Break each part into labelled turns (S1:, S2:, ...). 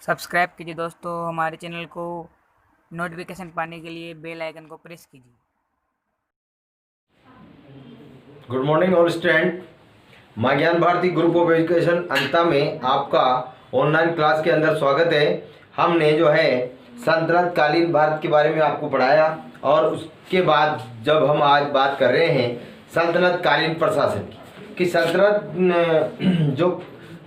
S1: Subscribe कीजिए दोस्तों हमारे चैनल को। नोटिफिकेशन पाने के लिए बेल आइकन को प्रेस कीजिए।
S2: Good morning all student. माँ ज्ञान भारती ग्रुप ऑफ एजुकेशन अंता में आपका ऑनलाइन क्लास के अंदर स्वागत है। हमने जो है सल्तनत कालीन भारत के बारे में आपको पढ़ाया और उसके बाद जब हम आज बात कर रहे हैं सल्तनत कालीन प्रशासन की सल्तनत जो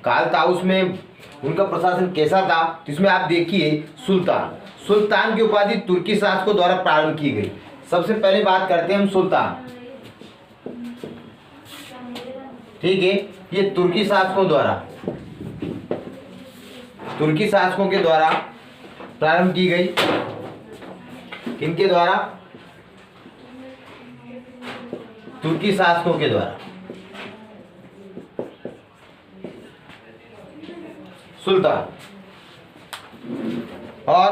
S2: काल था उसमें उनका प्रशासन कैसा था, तो इसमें आप देखिए सुल्तान की उपाधि तुर्की शासकों द्वारा प्रारंभ की गई। सबसे पहले बात करते हैं हम सुल्तान, ठीक है। ये तुर्की शासकों के द्वारा प्रारंभ की गई। किनके द्वारा? तुर्की शासकों के द्वारा। सुल्तान और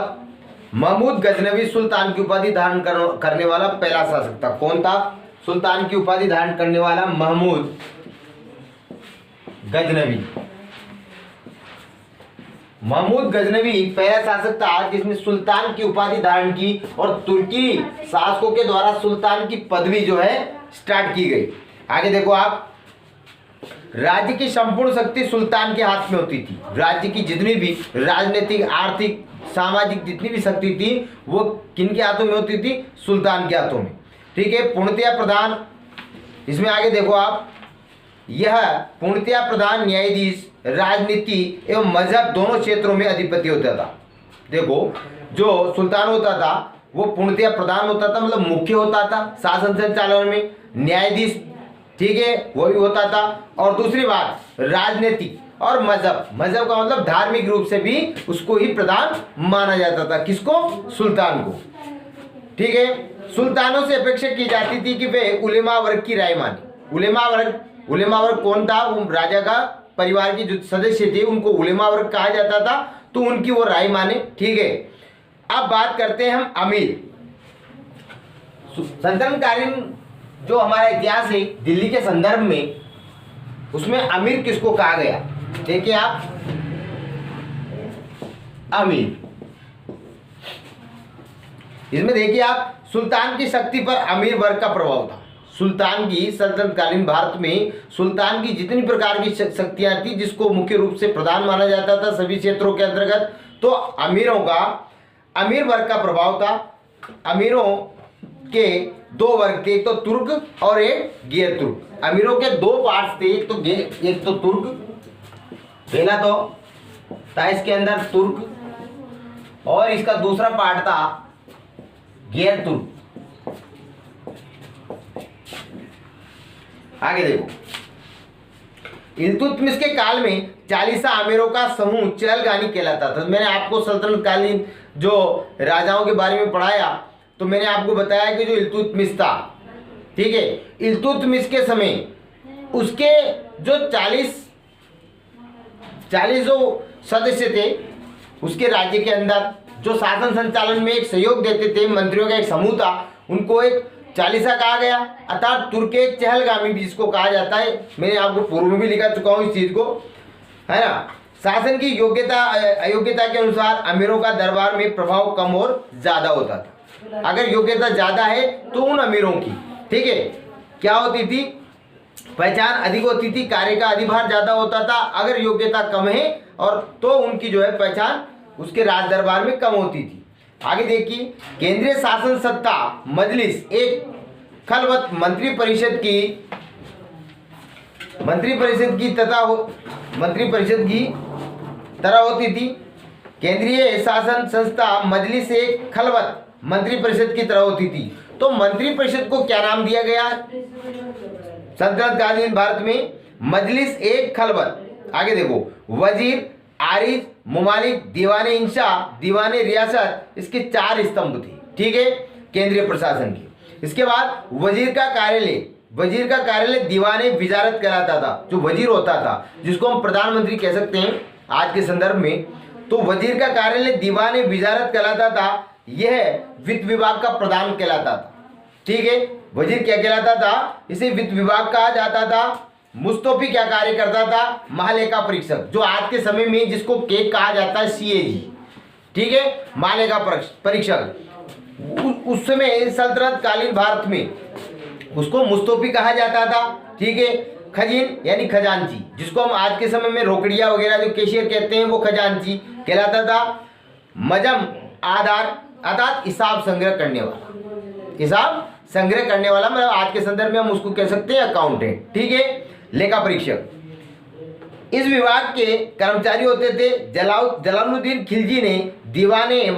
S2: महमूद गजनवी सुल्तान की उपाधि धारण करने वाला पहला शासक था। कौन था? सुल्तान की उपाधि धारण करने वाला महमूद गजनवी पहला शासक था जिसने सुल्तान की उपाधि धारण की और तुर्की शासकों के द्वारा सुल्तान की पदवी जो है स्टार्ट की गई। आगे देखो आप, राज्य की संपूर्ण शक्ति सुल्तान के हाथ में होती थी। राज्य की जितनी भी राजनीतिक, आर्थिक, सामाजिक जितनी भी शक्ति थी वो किन के हाथों में होती थी? सुल्तान के हाथों में, ठीक है। पूर्णतया प्रधान, इसमें आगे देखो आप, यह पूर्णतया प्रधान न्यायाधीश राजनीति एवं मजहब दोनों क्षेत्रों में अधिपति होता था। देखो, जो सुल्तान होता था वो पूर्णतया प्रधान होता था, मतलब मुख्य होता था शासन संचालन में। न्यायाधीश, ठीक है, वो भी होता था। और दूसरी बात, राजनीतिक और मजहब का मतलब धार्मिक रूप से भी उसको ही प्रधान माना जाता था। किसको? सुल्तान को, ठीक है। सुल्तानों से अपेक्षा की जाती थी कि वे उलेमा वर्ग की राय माने। उलेमा वर्ग कौन था? वो राजा का परिवार के जो सदस्य थे उनको उलेमा वर्ग कहा जाता था, तो उनकी वो राय माने, ठीक है। अब बात करते हैं हम अमीर। सल्तनतकालीन जो हमारा इतिहास है दिल्ली के संदर्भ में, उसमें अमीर किसको कहा गया? देखिए आप, अमीर, इसमें देखिए आप, सुल्तान की शक्ति पर अमीर वर्ग का प्रभाव था। सुल्तान की सल्तनतकालीन भारत में सुल्तान की जितनी प्रकार की शक्तियां थी जिसको मुख्य रूप से प्रधान माना जाता था सभी क्षेत्रों के अंतर्गत, तो अमीर वर्ग का प्रभाव था। अमीरों के दो वर्ग थे, एक तो तुर्क और एक गैर तुर्क। अमीरों के दो पार्ट्स थे, एक तो तुर्क, पहला तो था इसके अंदर तुर्क, और इसका दूसरा पार्ट था गैर तुर्क। आगे देखो, इल्तुतमिश के काल में 40 अमीरों का समूह चहलगानी कहलाता था। मैंने आपको सल्तनतकालीन जो राजाओं के बारे में पढ़ाया, तो मैंने आपको बताया कि जो इल्तुतमिश था, ठीक है, इल्तुतमिश के समय उसके जो 40 जो सदस्य थे उसके राज्य के अंदर, जो शासन संचालन में एक सहयोग देते थे, मंत्रियों का एक समूह था, उनको एक 40 कहा गया, अर्थात तुर्क एक चहलगामी भी जिसको कहा जाता है। मैंने आपको पूर्व में भी लिखा चुका हूँ इस चीज को, है ना। शासन की योग्यता अयोग्यता के अनुसार अमीरों का दरबार में प्रभाव कम और ज्यादा होता था। अगर योग्यता ज्यादा है तो उन अमीरों की, ठीक है, क्या होती थी? पहचान अधिक होती थी, कार्य का अधिभार ज्यादा होता था। अगर योग्यता कम है और तो उनकी जो है पहचान उसके राज दरबार में कम होती थी। आगे देखिए, केंद्रीय शासन सत्ता मजलिस एक खलवत मंत्री परिषद की तरह होती थी। केंद्रीय शासन संस्था मजलिस एक खलवत मंत्री परिषद की तरह होती थी। तो मंत्री परिषद को क्या नाम दिया गया सल्तनतकालीन भारत में? मजलिस एक खलवत। आगे देखो, वजीर, आरिज, मुमालिक, दीवाने इंशा, दीवाने रियासत, इसके 4 स्तंभ थे, ठीक है, केंद्रीय प्रशासन के। इसके बाद वजीर का कार्यालय दीवाने विजारत कहलाता था। जो वजीर होता था, जिसको हम प्रधानमंत्री कह सकते हैं आज के संदर्भ में, तो वजीर का कार्यालय दीवाने विजारत कहलाता था। यह वित्त विभाग का प्रधान कहलाता था, ठीक है। वजीर क्या कहलाता था? इसे वित्त विभाग कहा जाता था। मुस्तोफी क्या कार्य करता था? महालेखा परीक्षक, जो आज के समय में जिसको के कहा जाता है CAG, ठीक है, महालेखा परीक्षक। उस समय सल्तनत कालीन भारत में उसको मुस्तोफी कहा जाता था, ठीक है। खजीन यानी खजांची, जिसको हम आज के समय में रोकड़िया वगैरह जो कैशियर कहते हैं वो खजांची कहलाता था। मजम आधार अर्थात हिसाब संग्रह करने वाला, हिसाब संग्रह करने वाला, मतलब आज के संदर्भ में हम उसको कह सकते हैं अकाउंटेंट, ठीक है। लेखा परीक्षक, इस विभाग के कर्मचारी होते थे जलालुद्दीन खिलजी ने दीवाने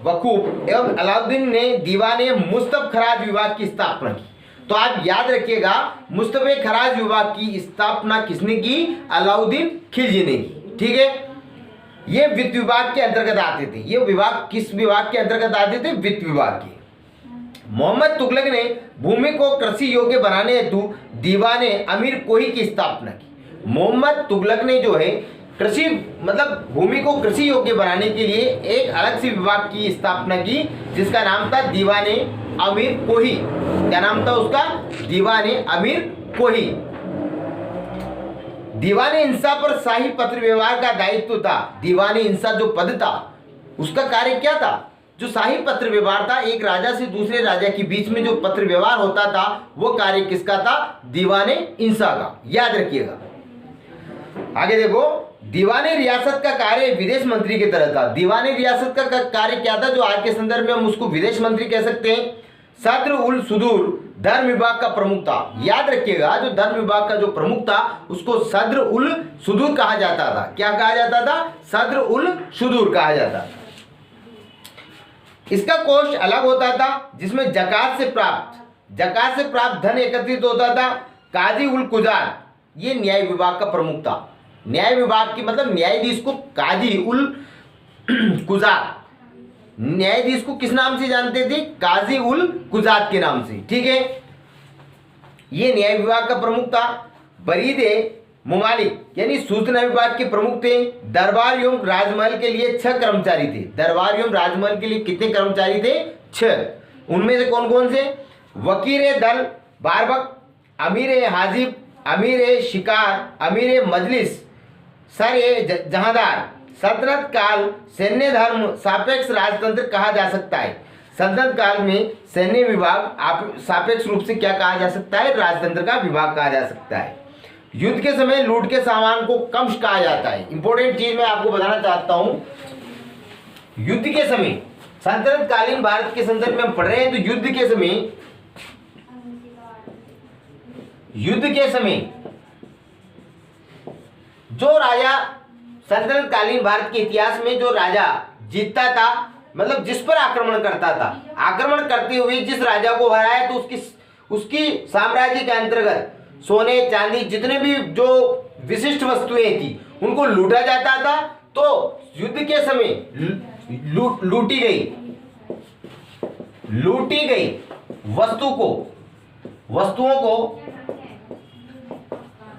S2: वकूफ एवं अलाउद्दीन ने दीवाने मुस्तफ खराज विभाग की स्थापना की। तो आप याद रखिएगा, मुस्तफे खराज विभाग की स्थापना किसने की? अलाउद्दीन खिलजी ने की, ठीक है। ये वित्त विभाग के अंतर्गत आते थे। ये विभाग किस विभाग के अंतर्गत आते थे? वित्त विभाग के। मोहम्मद तुगलक ने भूमि को कृषि योग्य बनाने हेतु दीवाने अमीर कोही की स्थापना की। मोहम्मद तुगलक ने जो है कृषि मतलब भूमि को कृषि योग्य बनाने के लिए एक अलग सी विभाग की स्थापना की, जिसका नाम था दीवाने अमीर कोही। क्या नाम था उसका? दीवाने अमीर कोही। दीवाने इंसा पर शाही पत्र व्यवहार का दायित्व था। दीवाने इंसा जो पद था उसका कार्य क्या था? जो शाही पत्र व्यवहार था, एक राजा से दूसरे राजा के बीच में जो पत्र व्यवहार होता था, वो कार्य किसका था? दीवाने इंसा का। याद रखिएगा। आगे देखो, दीवाने रियासत का कार्य विदेश मंत्री की तरह था। दीवाने रियासत का कार्य क्या था? जो आज के संदर्भ में हम उसको विदेश मंत्री कह सकते हैं। सद्र उल सुदूर धर्म विभाग का प्रमुख था। याद रखिएगा, जो धर्म विभाग का जो प्रमुख था उसको सद्र उल सुदूर कहा जाता था। क्या कहा जाता था? सद्र उल सुदूर कहा जाता था। इसका कोष अलग होता था, जिसमें जकात से प्राप्त धन एकत्रित होता था। काजी उल कुजार ये न्याय विभाग का प्रमुख था। न्याय विभाग की मतलब न्यायाधीश को काजी उल कुजार, न्यायाधीश को किस नाम से जानते थे? काजी उल कुजात के नाम से, ठीक है। ये न्याय विभाग का प्रमुख था। बरीदे मुमालिक यानी सूचना विभाग के प्रमुख थे। दरबार एवं राजमहल के लिए 6 कर्मचारी थे। दरबार एवं राजमहल के लिए कितने कर्मचारी थे? 6। उनमें से कौन कौन से? वकीर दल बारबक, अमीर हाजिब, अमीर शिकार, अमीर मजलिस, सर जहांदार। सल्तनत काल सैन्य धर्म सापेक्ष राजतंत्र कहा जा सकता है। सल्तनत काल में सैन्य विभाग आप सापेक्ष रूप से क्या कहा जा सकता है? राजतंत्र का विभाग कहा जा सकता है। युद्ध के समय लूट के सामान को कम्श कहा जाता है। इंपॉर्टेंट चीज मैं आपको बताना चाहता हूं, युद्ध के समय सल्तनत कालीन भारत के संदर्भ में हम पढ़ रहे हैं, तो युद्ध के समय जो राजा सल्तनत कालीन भारत के इतिहास में जो राजा जीतता था, मतलब जिस पर आक्रमण करता था, आक्रमण करते हुए जिस राजा को हराया, तो उसकी साम्राज्य के अंतर्गत सोने चांदी जितने भी जो विशिष्ट वस्तुएं थी उनको लूटा जाता था। तो युद्ध के समय लूटी गई वस्तुओं को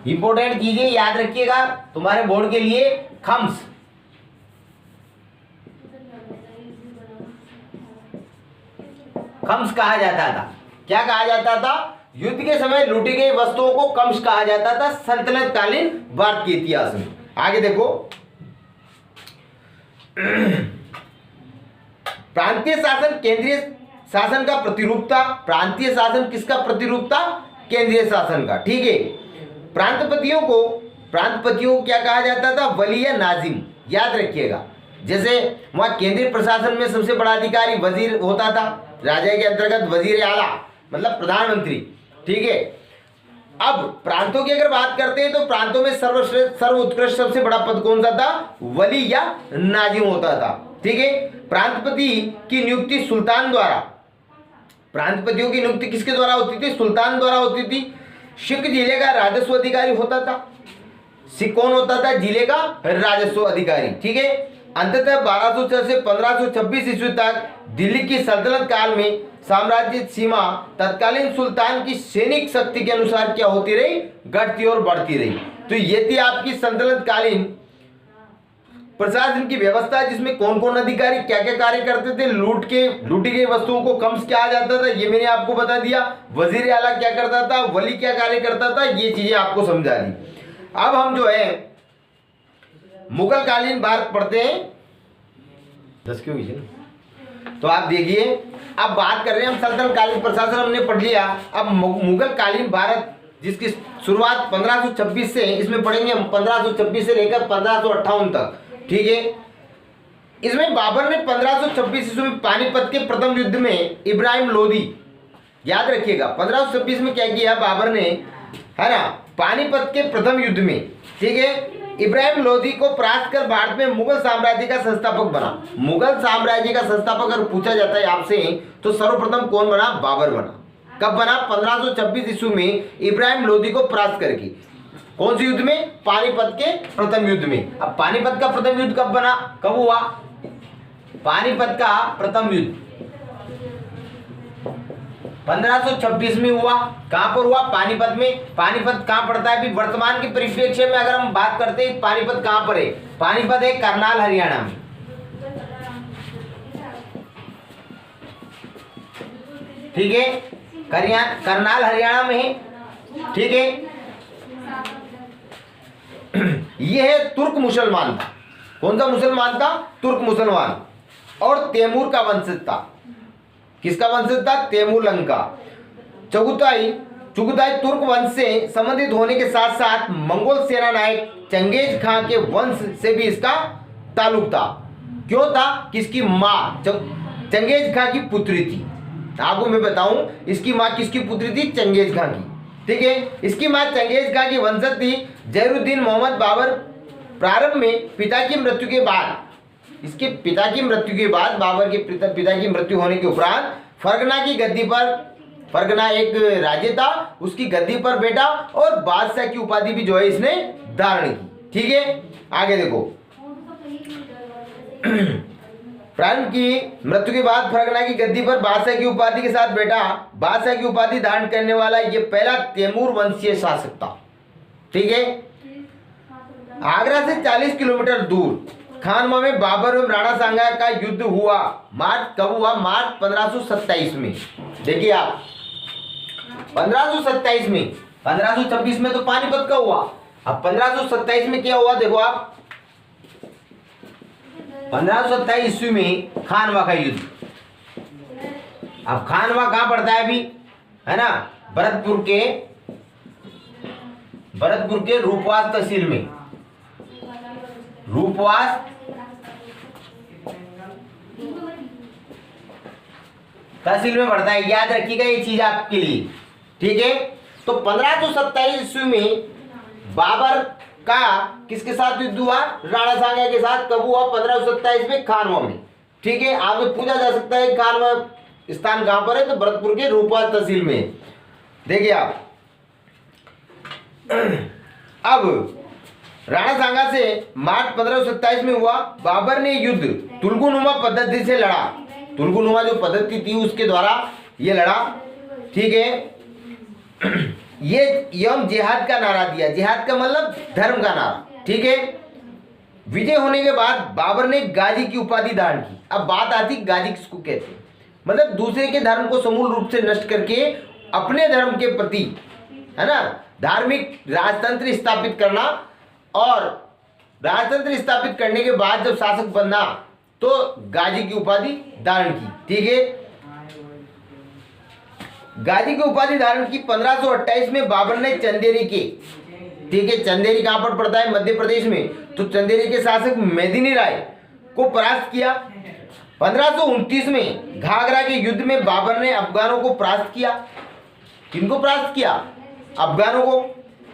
S2: इंपोर्टेंट चीजें याद रखिएगा तुम्हारे बोर्ड के लिए। खम्स कहा जाता था। क्या कहा जाता था? युद्ध के समय लूटी गई वस्तुओं को कम्स कहा जाता था सल्तनत कालीन भारत के इतिहास में। आगे देखो, प्रांतीय शासन केंद्रीय शासन का प्रतिरूप था। प्रांतीय शासन किसका प्रतिरूप था? केंद्रीय शासन का, ठीक है। प्रांतपतियों को क्या कहा जाता था? वली या नाजिम। याद रखिएगा, जैसे वहां केंद्रीय प्रशासन में सबसे बड़ा अधिकारी वजीर होता था, राजा के अंतर्गत वजीर आला मतलब प्रधानमंत्री, ठीक है। अब प्रांतों की अगर बात करते हैं तो प्रांतों में सर्वोत्कृष्ट सबसे बड़ा पद कौन सा था? वली या नाजिम होता था, ठीक है। प्रांतपति की नियुक्ति सुल्तान द्वारा, प्रांतपतियों की नियुक्ति किसके द्वारा होती थी? सुल्तान द्वारा होती थी। सिख जिले का राजस्व अधिकारी होता था। सिख कौन होता था? जिले का राजस्व अधिकारी, ठीक है। अंततः 1206 से 1526 ईस्वी तक दिल्ली की सल्तनत काल में साम्राज्य सीमा तत्कालीन सुल्तान की सैनिक शक्ति के अनुसार क्या होती रही? घटती और बढ़ती रही। तो ये थी आपकी सल्तनत कालीन प्रशासन की व्यवस्था जिसमें कौन कौन अधिकारी क्या क्या कार्य करते थे, लूटी गई वस्तुओं को कब्ज किया जाता था, ये मैंने आपको बता दिया। वजीर आला क्या करता था, वली क्या कार्य करता था, ये चीजें आपको समझा दी। अब हम जो है मुगल कालीन भारत पढ़ते हैं। 10 क्यों कीजिए ना। तो आप देखिए, अब बात कर रहे हैं हम सल्तनत कालीन प्रशासन हमने पढ़ लिया। अब मुगल कालीन भारत जिसकी शुरुआत 1526 से, इसमें पढ़ेंगे हम 1526 से लेकर 1558 तक, ठीक है। इसमें बाबर ने 1526 ईस्वी में पानीपत के प्रथम युद्ध में इब्राहिम लोदी, याद रखिएगा 1526 में क्या किया बाबर ने, है ना, पानीपत के प्रथम युद्ध में, ठीक है, इब्राहिम लोदी को परास्त कर भारत में मुगल साम्राज्य का संस्थापक बना। मुगल साम्राज्य का संस्थापक अगर पूछा जाता है आपसे तो सर्वप्रथम कौन बना, बाबर बना। कब बना, 1526 ईस्वी में इब्राहिम लोदी को परास्त करके। कौन से युद्ध में, पानीपत के प्रथम युद्ध में। अब पानीपत का प्रथम युद्ध कब बना, कब हुआ, पानीपत का प्रथम युद्ध 1526 में हुआ। कहां पर हुआ, पानीपत में। पानीपत कहां पड़ता है, अभी वर्तमान के परिप्रेक्ष्य में अगर हम बात करते हैं पानीपत कहां पर है, पानीपत है करनाल हरियाणा में, ठीक है, करनाल हरियाणा में है, ठीक है। यह है तुर्क मुसलमान था। कौन सा मुसलमान था, तुर्क मुसलमान, और तैमूर का वंशज था। किसका वंशज था, तैमूर लंका। चुगताई तुर्क वंश से संबंधित होने के साथ साथ मंगोल सेना नायक चंगेज खां के वंश से भी इसका ताल्लुक था। क्यों था, किसकी मां चंगेज खां की पुत्री थी। आपको मैं बताऊं, इसकी मां किसकी पुत्री थी, चंगेज खां की, ठीक है। इसकी मां चंगेज खां की वंशज थी। जहीरुद्दीन मोहम्मद बाबर प्रारंभ में पिता की मृत्यु के बाद, इसके पिता की मृत्यु के बाद, बाबर के पिता की मृत्यु होने के उपरांत फरगना की गद्दी पर, फरगना एक राज्य था, उसकी गद्दी पर बैठा और बादशाह की उपाधि भी जो है इसने धारण की, ठीक है। आगे देखो, प्रारंभ की मृत्यु के बाद फरगना की गद्दी पर बादशाह की उपाधि के साथ बैठा। बादशाह की उपाधि धारण करने वाला ये पहला तैमूर वंशीय शासक था, ठीक है। आगरा से 40 किलोमीटर दूर खानवा में बाबर एवं राणा सांगा का युद्ध हुआ। मार्च कब हुआ, मार्च 1527 में। देखिए आप 1527 में, 1526 में तो पानीपत का हुआ, अब 1527 में क्या हुआ, देखो आप 1527 ईस्वी में खानवा का युद्ध। अब खानवा कहां पड़ता है अभी, है ना, भरतपुर के रूपवास तहसील में, रूपवास तहसील में पड़ता है। याद रखिएगा ये चीज आपके लिए, ठीक है। तो 1527 ईस्वी में बाबर का किसके साथ युद्ध हुआ, राणा सांगा के साथ। कब हुआ, 1527 में खानवा में, ठीक है। आगे पूछा जा सकता है खानवा स्थान कहां पर है, तो भरतपुर के रूपवास तहसील में। देखिए आप अब राणा सांगा से मार्च 1527 में हुआ। बाबर ने युद्ध तुल्गुनुमा पद्धति से लड़ा। तुल्गुनुमा जो पद्धति थी उसके द्वारा ये लड़ा, ठीक है। ये यम जिहाद का नारा दिया। जिहाद का मतलब धर्म का नारा, ठीक है। विजय होने के बाद बाबर ने गाजी की उपाधि धारण की। अब बात आती गाजी किसको कहते हैं, मतलब दूसरे के धर्म को समूल रूप से नष्ट करके अपने धर्म के प्रति, है ना, धार्मिक राजतंत्र स्थापित करना। और राजतंत्र स्थापित करने के बाद जब शासक बनना तो गाजी की उपाधि धारण की, ठीक है। गाजी की उपाधि धारण की 1528 में बाबर ने चंदेरी के, ठीक है, चंदेरी कहां पर पड़ता है, मध्य प्रदेश में, तो चंदेरी के शासक मेदिनी राय को परास्त किया। 1529 में घाघरा के युद्ध में बाबर ने अफगानों को परास्त किया। किनको परास्त किया, अफगानों को।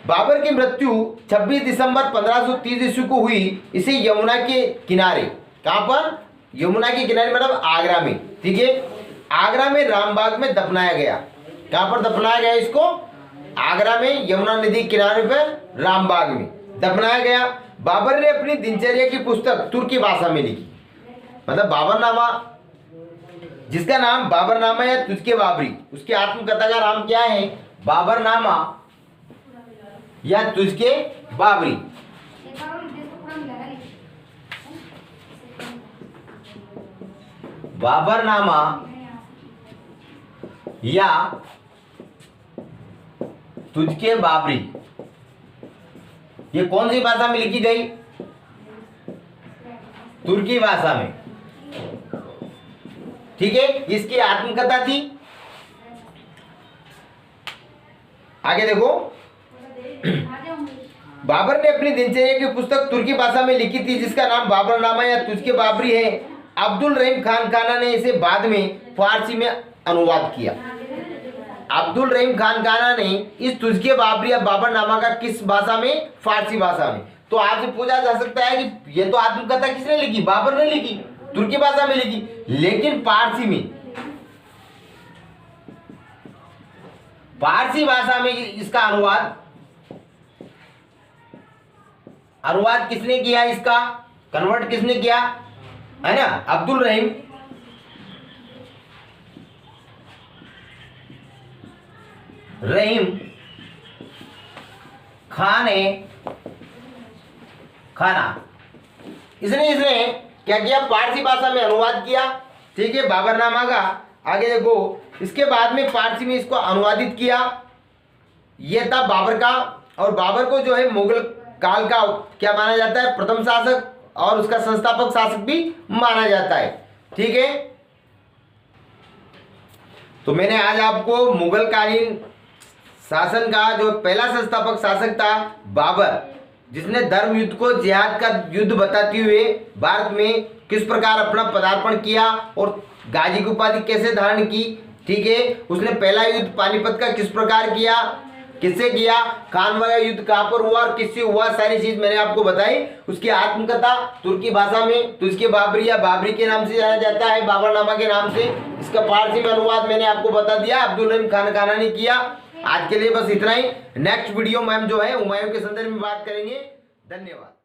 S2: बाबर की मृत्यु 26 दिसंबर 1530 ईस्वी को हुई। इसे यमुना के किनारे, कहां पर, यमुना के किनारे मतलब आगरा में, ठीक है, आगरा में रामबाग में दफनाया गया। कहां पर दफनाया गया इसको, आगरा में यमुना नदी किनारे पर रामबाग में दफनाया गया। बाबर ने अपनी दिनचर्या की पुस्तक तुर्की भाषा में लिखी, मतलब बाबरनामा, जिसका नाम बाबरनामा या तुझके बाबरी, उसकी आत्मकथा का नाम क्या है, बाबरनामा या तुझके बाबरी। बाबरनामा या तुझके बाबरी, ये कौन सी भाषा में लिखी गई? तुर्की भाषा में। ठीक है, इसकी आत्मकथा थी। आगे देखो, बाबर ने अपनी दिनचर्या की पुस्तक तुर्की भाषा में लिखी थी जिसका नाम बाबरनामा या तुझके बाबरी है। अब्दुल रहीम खान काना ने इसे बाद में फारसी में अनुवाद किया। अब्दुल रहीम खान काना ने इस तुझके बाबरी या बाबरनामा का किस भाषा में? फारसी भाषा में। तो आपसे पूछा जा सकता है कि ये तो आत्मकथा किसने लिखी? बाबर ने लिखी, तुर्की भाषा में लिखी, लेकिन पारसी भाषा में इसका अनुवाद किसने किया? इसका कन्वर्ट किसने किया? है ना, अब्दुल रहीम खाना इसने क्या किया? पारसी भाषा में अनुवाद किया। ठीक है, बाबरनामा का। आगे देखो, इसके बाद में फारसी में इसको अनुवादित किया। यह था बाबर का, और बाबर को जो है मुगल काल का क्या माना जाता है? प्रथम शासक, और उसका संस्थापक शासक भी माना जाता है। ठीक है, तो मैंने आज आपको मुगल कालीन शासन का जो पहला संस्थापक शासक था बाबर, जिसने धर्म युद्ध को जिहाद का युद्ध बताते हुए भारत में किस प्रकार अपना पदार्पण किया और गाजी की उपाधि कैसे धारण की। ठीक है, उसने पहला युद्ध पानीपत का किस प्रकार किया, किससे किया, खानवा युद्ध कहां पर हुआ और किससे हुआ, सारी चीज मैंने आपको बताई। उसकी आत्मकथा तुर्की भाषा में तुझके बाबरी या बाबरी के नाम से जाना जाता है, बाबरनामा के नाम से। इसका फारसी में अनुवाद मैंने आपको बता दिया, अब्दुल रहीम खान काना ने किया। आज के लिए बस इतना ही। नेक्स्ट वीडियो में हम जो है हुमायूं के संदर्भ में बात करेंगे। धन्यवाद।